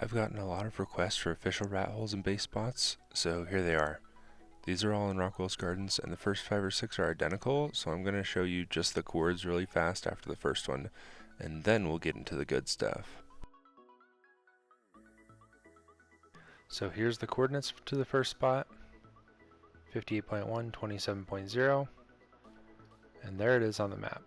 I've gotten a lot of requests for official rat holes and base spots, so here they are. These are all in Rockwells Gardens, and the first 5 or 6 are identical, so I'm going to show you just the coords really fast after the first one, and then we'll get into the good stuff. So here's the coordinates to the first spot, 58.1, 27.0, and there it is on the map.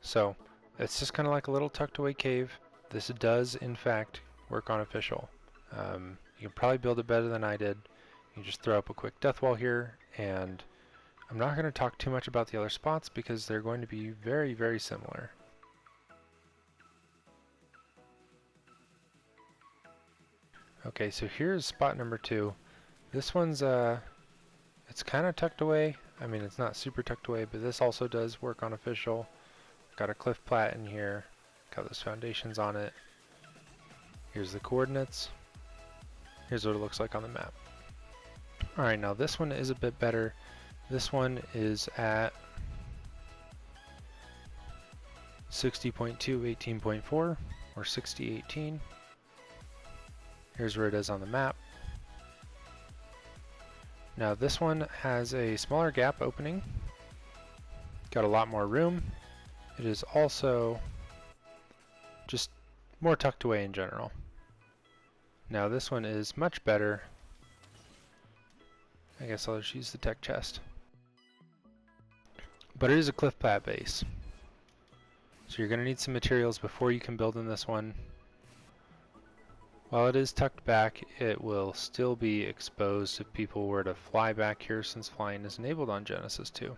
So it's just kind of like a little tucked away cave. This does in fact work on official. You can probably build it better than I did. You just throw up a quick death wall here, and I'm not going to talk too much about the other spots because they're going to be very, very similar. Okay, so here's spot number 2. This one's it's kind of tucked away. I mean, it's not super tucked away, but this also does work on official. Got a cliff plat in here, got those foundations on it. Here's the coordinates. Here's what it looks like on the map. Alright, now this one is a bit better. This one is at 60.2, 18.4, or 60, 18. Here's where it is on the map. Now this one has a smaller gap opening. Got a lot more room. It is also just more tucked away in general. Now this one is much better. I guess I'll just use the tech chest. But it is a cliff plat base. So you're going to need some materials before you can build in this one. While it is tucked back, it will still be exposed if people were to fly back here, since flying is enabled on Genesis 2.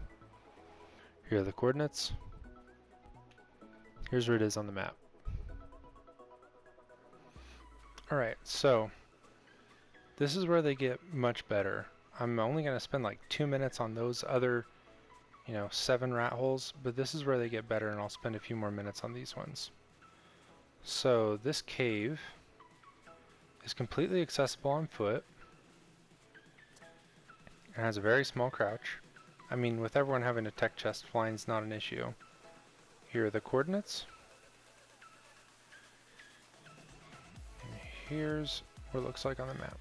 Here are the coordinates. Here's where it is on the map. Alright, so this is where they get much better. I'm only going to spend like 2 minutes on those other, 7 rat holes, but this is where they get better, and I'll spend a few more minutes on these ones. So this cave is completely accessible on foot. It has a very small crouch. I mean, with everyone having a tech chest, flying's not an issue. Here are the coordinates. And here's what it looks like on the map.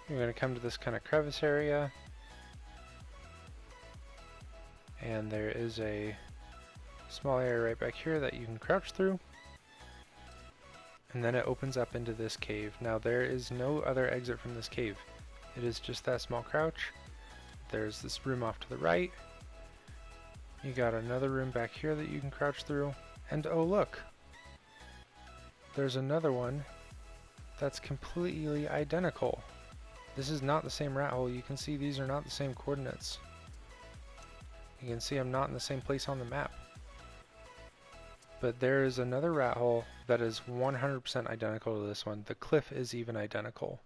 You're going to come to this kind of crevice area, and there is a small area right back here that you can crouch through, and then it opens up into this cave. Now there is no other exit from this cave. It is just that small crouch. There's this room off to the right. You got another room back here that you can crouch through, and oh look! There's another one that's completely identical. This is not the same rat hole. You can see these are not the same coordinates. You can see I'm not in the same place on the map. But there is another rat hole that is 100% identical to this one. The cliff is even identical.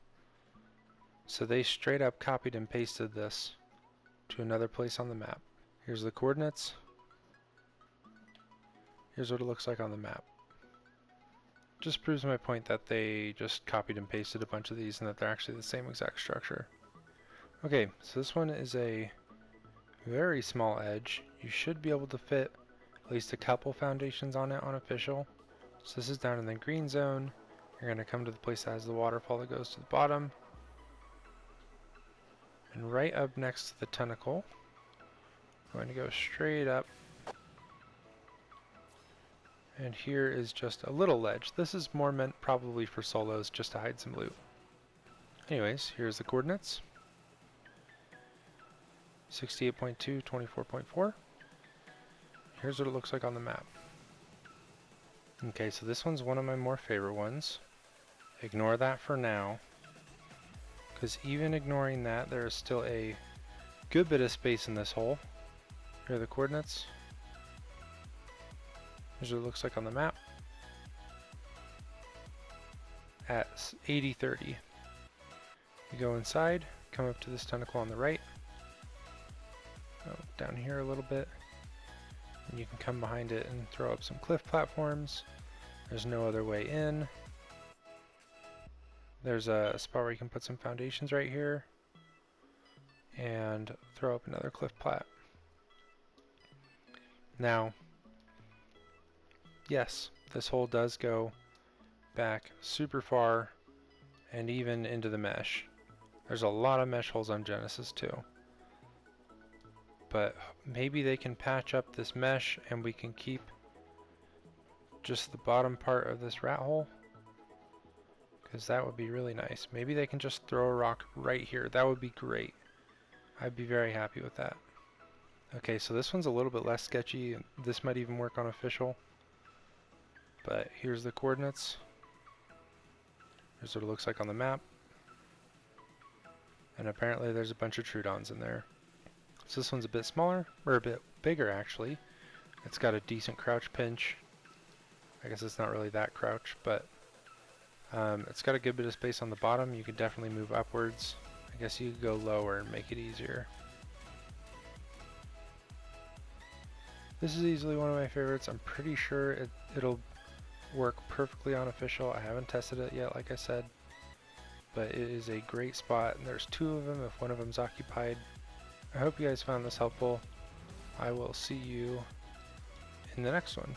So they straight up copied and pasted this to another place on the map. Here's the coordinates. Here's what it looks like on the map. Just proves my point that they just copied and pasted a bunch of these and that they're actually the same exact structure. Okay, so this one is a very small edge. You should be able to fit at least a couple foundations on it on official. So this is down in the green zone. You're going to come to the place that has the waterfall that goes to the bottom. And right up next to the tentacle, I'm going to go straight up. And here is just a little ledge. This is more meant probably for solos, just to hide some loot. Anyways, here's the coordinates. 68.2, 24.4. Here's what it looks like on the map. Okay, so this one's one of my more favorite ones. Ignore that for now, because even ignoring that, there is still a good bit of space in this hole. Here are the coordinates. Here's what it looks like on the map at 80-30. You go inside, come up to this tentacle on the right, go down here a little bit, and you can come behind it and throw up some cliff platforms. There's no other way in. There's a spot where you can put some foundations right here and throw up another cliff plat. Now, yes, this hole does go back super far and even into the mesh. There's a lot of mesh holes on Genesis too. But maybe they can patch up this mesh and we can keep just the bottom part of this rat hole, because that would be really nice. Maybe they can just throw a rock right here. That would be great. I'd be very happy with that. Okay, so this one's a little bit less sketchy. This might even work on official. But here's the coordinates. Here's what it looks like on the map. And apparently there's a bunch of Trudons in there. So this one's a bit smaller, or a bit bigger actually. It's got a decent crouch pinch. I guess it's not really that crouch, but it's got a good bit of space on the bottom. You could definitely move upwards. I guess you could go lower and make it easier. This is easily one of my favorites. I'm pretty sure it'll work perfectly on official. I haven't tested it yet, like I said, but it is a great spot, and there's two of them if one of them's occupied. I hope you guys found this helpful. I will see you in the next one.